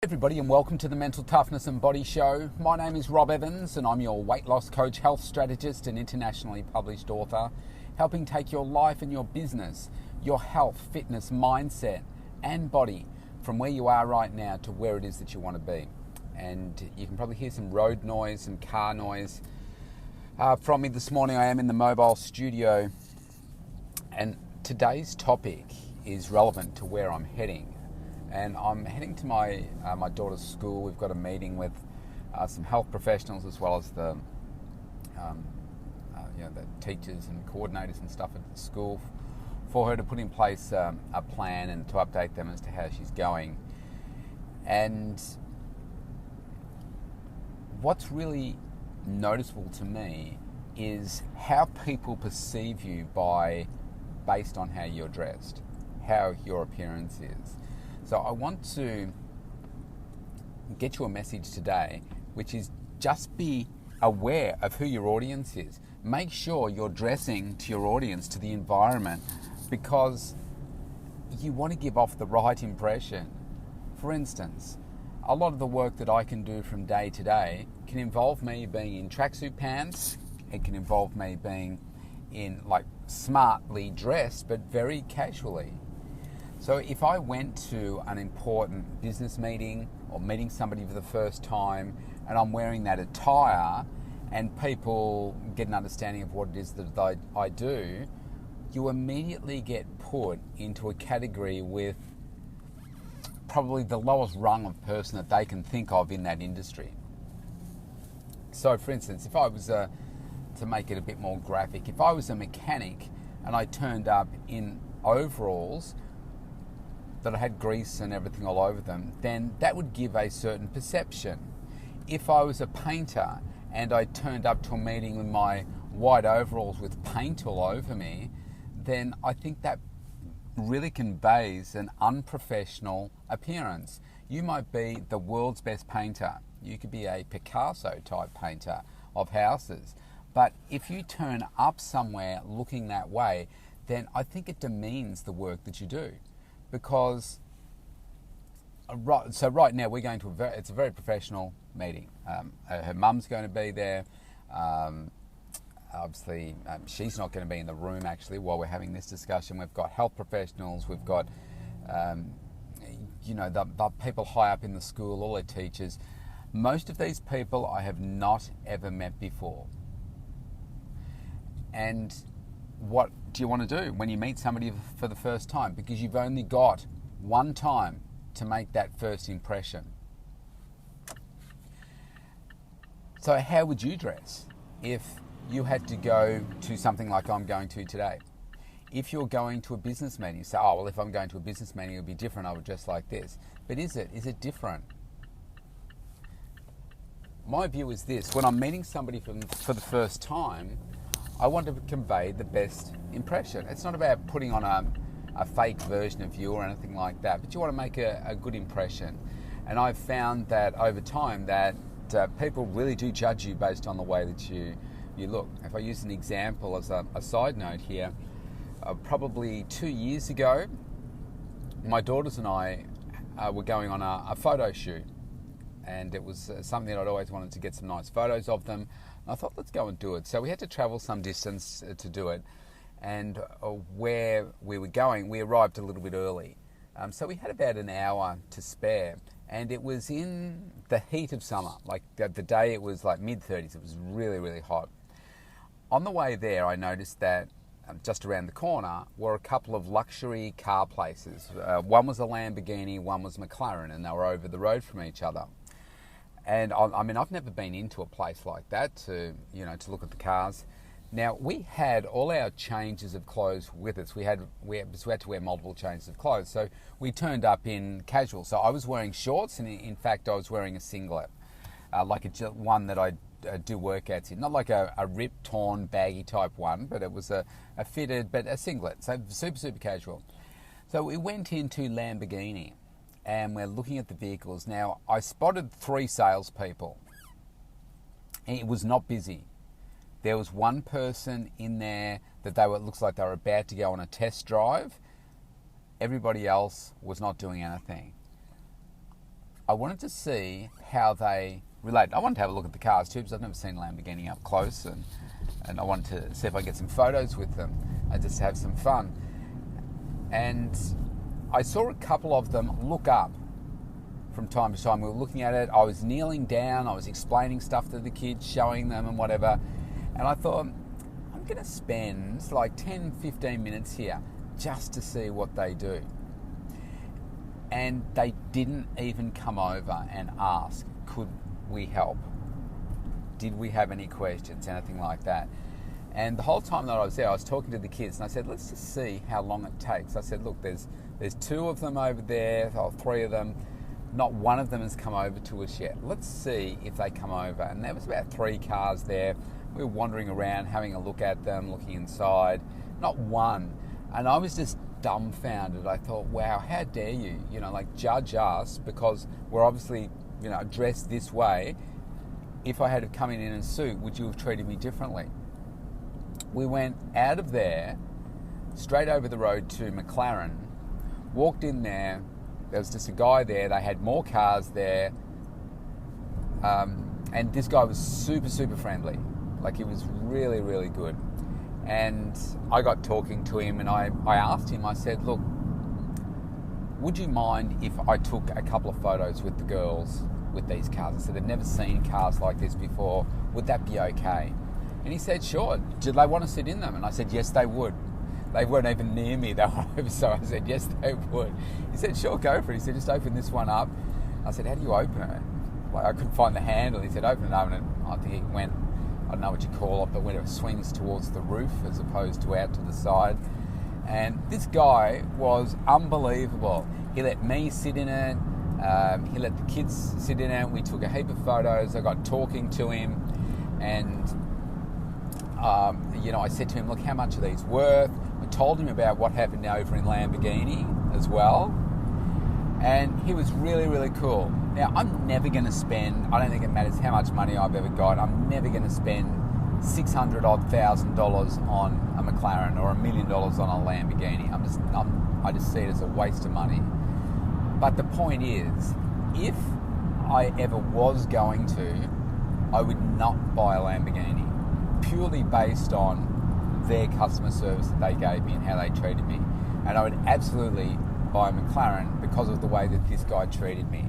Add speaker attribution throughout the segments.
Speaker 1: Everybody, and welcome to the Mental Toughness and Body Show. My name is Rob Evans and I'm your weight loss coach, health strategist and internationally published author, helping take your life and your business, your health, fitness, mindset and body from where you are right now to where it is that you want to be. And you can probably hear some road noise, some car noise from me this morning. I am in the mobile studio, and today's topic is relevant to where I'm heading. And I'm heading to my daughter's school. We've got a meeting with some health professionals as well as the teachers and coordinators and stuff at the school for her to put in place a plan and to update them as to how she's going. And what's really noticeable to me is how people perceive you based on how you're dressed, how your appearance is. So I want to get you a message today, which is just be aware of who your audience is. Make sure you're dressing to your audience, to the environment, because you want to give off the right impression. For instance, a lot of the work that I can do from day to day can involve me being in tracksuit pants. It can involve me being in smartly dressed, but very casually. So if I went to an important business meeting or meeting somebody for the first time and I'm wearing that attire and people get an understanding of what it is that I do, you immediately get put into a category with probably the lowest rung of person that they can think of in that industry. So for instance, if I was to make it a bit more graphic, if I was a mechanic and I turned up in overalls that I had grease and everything all over them, then that would give a certain perception. If I was a painter and I turned up to a meeting with my white overalls with paint all over me, then I think that really conveys an unprofessional appearance. You might be the world's best painter. You could be a Picasso type painter of houses. But if you turn up somewhere looking that way, then I think it demeans the work that you do. Because right now we're going to it's a very professional meeting. Her mum's going to be there. Obviously, she's not going to be in the room actually while we're having this discussion. We've got health professionals. We've got the people high up in the school, all their teachers. Most of these people I have not ever met before. And what do you want to do when you meet somebody for the first time? Because you've only got one time to make that first impression. So how would you dress if you had to go to something like I'm going to today? If you're going to a business meeting, you say, oh, well, if I'm going to a business meeting, it'll be different. I would dress like this. But is it? Is it different? My view is this. When I'm meeting somebody for the first time, I want to convey the best impression. It's not about putting on a fake version of you or anything like that, but you want to make a good impression. And I've found that over time that people really do judge you based on the way that you look. If I use an example as a side note here, probably 2 years ago, my daughters and I were going on a photo shoot. And it was something that I'd always wanted to get some nice photos of them. And I thought, let's go and do it. So we had to travel some distance to do it. And where we were going, we arrived a little bit early. So we had about an hour to spare. And it was in the heat of summer. Like the day it was like mid-30s. It was really, really hot. On the way there, I noticed that just around the corner were a couple of luxury car places. One was a Lamborghini, one was McLaren, and they were over the road from each other. And I mean, I've never been into a place like that to look at the cars. Now, we had all our changes of clothes with us. We had to wear multiple changes of clothes. So we turned up in casual. So I was wearing shorts, and in fact, I was wearing a singlet, one that I do workouts in. Not like a ripped, torn, baggy type one, but it was a fitted, but a singlet. So super, super casual. So we went into Lamborghini. And we're looking at the vehicles. Now, I spotted 3 salespeople. And it was not busy. There was one person in there that looks like they were about to go on a test drive. Everybody else was not doing anything. I wanted to see how they relate. I wanted to have a look at the cars too, because I've never seen Lamborghini up close, and I wanted to see if I get some photos with them and just have some fun. And I saw a couple of them look up from time to time. We were looking at it. I was kneeling down. I was explaining stuff to the kids, showing them and whatever. And I thought, I'm going to spend like 10, 15 minutes here just to see what they do. And they didn't even come over and ask, could we help? Did we have any questions, anything like that? And the whole time that I was there, I was talking to the kids, and I said, let's just see how long it takes. I said, look, there's 2 of them over there, or 3 of them. Not one of them has come over to us yet. Let's see if they come over. And there was about 3 cars there. We were wandering around, having a look at them, looking inside. Not one. And I was just dumbfounded. I thought, wow, how dare you, judge us because we're obviously, dressed this way. If I had come in a suit, would you have treated me differently? We went out of there, straight over the road to McLaren, walked in there. There was just a guy there. They had more cars there. And this guy was super, super friendly. Like, he was really, really good. And I got talking to him, and I asked him, I said, look, would you mind if I took a couple of photos with the girls with these cars? I said, they've never seen cars like this before. Would that be okay? And he said, sure. Did they want to sit in them? And I said, yes, they would. They weren't even near me. They were over, so I said, yes, they would. He said, sure, go for it. He said, just open this one up. I said, how do you open it? Like, I couldn't find the handle. He said, open it up. And I think it went, I don't know what you call it, but when it swings towards the roof as opposed to out to the side. And this guy was unbelievable. He let me sit in it. He let the kids sit in it. We took a heap of photos. I got talking to him. And, I said to him, look, how much are these worth? I told him about what happened over in Lamborghini as well. And he was really, really cool. Now, I'm never going to spend, I don't think it matters how much money I've ever got, I'm never going to spend $600,000 on a McLaren or $1 million on a Lamborghini. I just see it as a waste of money. But the point is, if I ever was going to, I would not buy a Lamborghini, purely based on their customer service that they gave me and how they treated me. And I would absolutely buy a McLaren because of the way that this guy treated me.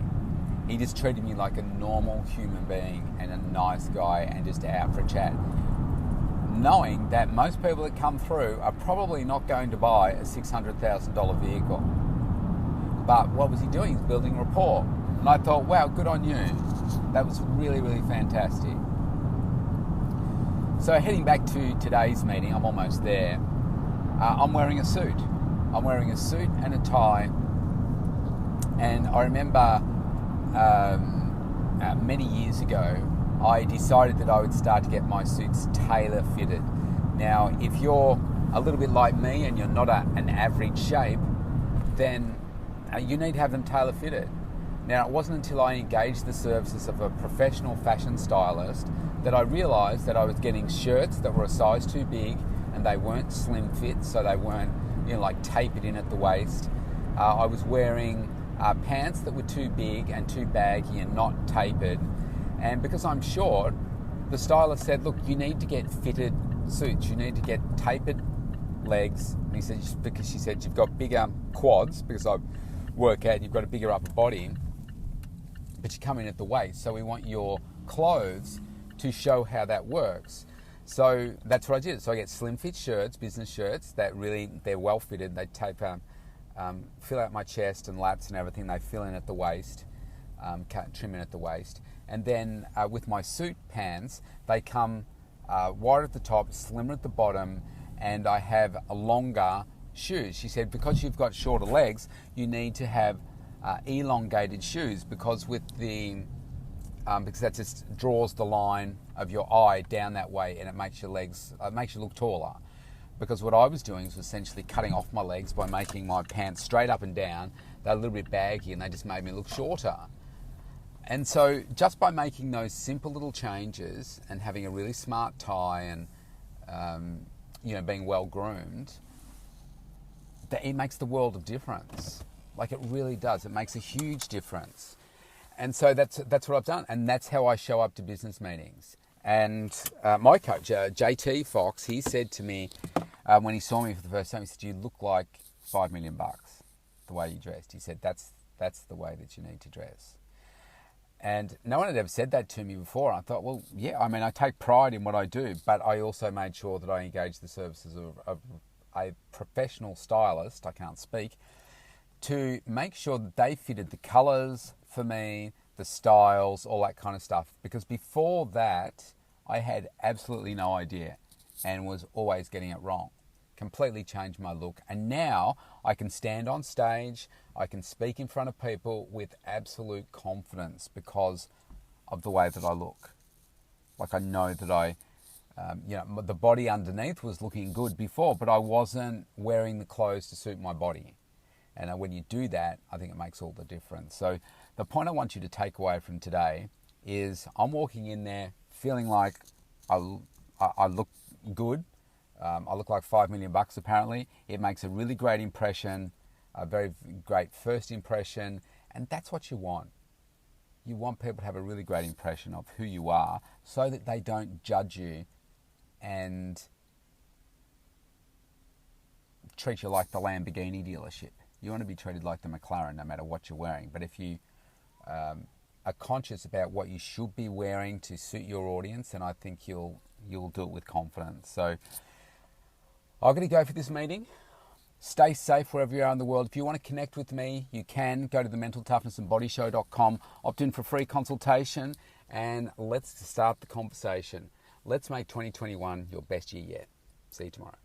Speaker 1: He just treated me like a normal human being and a nice guy and just out for a chat, knowing that most people that come through are probably not going to buy a $600,000 vehicle. But what was he doing? He's building rapport. And I thought, wow, good on you. That was really, really fantastic. So heading back to today's meeting, I'm almost there. I'm wearing a suit. I'm wearing a suit and a tie. And I remember many years ago, I decided that I would start to get my suits tailor fitted. Now, if you're a little bit like me and you're not an average shape, then you need to have them tailor fitted. Now, it wasn't until I engaged the services of a professional fashion stylist that I realised that I was getting shirts that were a size too big and they weren't slim fit, so they weren't tapered in at the waist. I was wearing pants that were too big and too baggy and not tapered. And because I'm short, the stylist said, look, you need to get fitted suits. You need to get tapered legs. And he said, because she said, you've got bigger quads, because I work out, you've got a bigger upper body, but you come in at the waist. So we want your clothes to show how that works. So that's what I did. So I get slim fit shirts, business shirts, that really, they're well fitted. They taper, fill out my chest and lats and everything. They fill in at the waist, trim in at the waist. And then with my suit pants, they come wide at the top, slimmer at the bottom, and I have a longer shoes. She said, because you've got shorter legs, you need to have elongated shoes, because with the because that just draws the line of your eye down that way, and it makes your legs, makes you look taller. Because what I was doing was essentially cutting off my legs by making my pants straight up and down. They're a little bit baggy, and they just made me look shorter. And so just by making those simple little changes and having a really smart tie and being well groomed, it makes the world of difference. Like, it really does. It makes a huge difference. And so that's what I've done, and that's how I show up to business meetings. And my coach, JT Fox, he said to me when he saw me for the first time, he said, "You look like $5 million the way you dressed." He said, "That's the way that you need to dress." And no one had ever said that to me before. I thought, well, yeah, I mean, I take pride in what I do, but I also made sure that I engaged the services of a professional stylist, I can't speak, to make sure that they fitted the colours for me, the styles, all that kind of stuff. Because before that, I had absolutely no idea and was always getting it wrong. Completely changed my look. And now I can stand on stage, I can speak in front of people with absolute confidence because of the way that I look. Like, I know that the body underneath was looking good before, but I wasn't wearing the clothes to suit my body. And when you do that, I think it makes all the difference. So the point I want you to take away from today is I'm walking in there feeling like I look good. I look like $5 million apparently. It makes a really great impression, a very great first impression, and that's what you want. You want people to have a really great impression of who you are so that they don't judge you and treat you like the Lamborghini dealership. You want to be treated like the McLaren no matter what you're wearing. But if you are conscious about what you should be wearing to suit your audience, then I think you'll do it with confidence. So I'm going to go for this meeting. Stay safe wherever you are in the world. If you want to connect with me, you can go to thementaltoughnessandbodyshow.com, opt in for a free consultation, and let's start the conversation. Let's make 2021 your best year yet. See you tomorrow.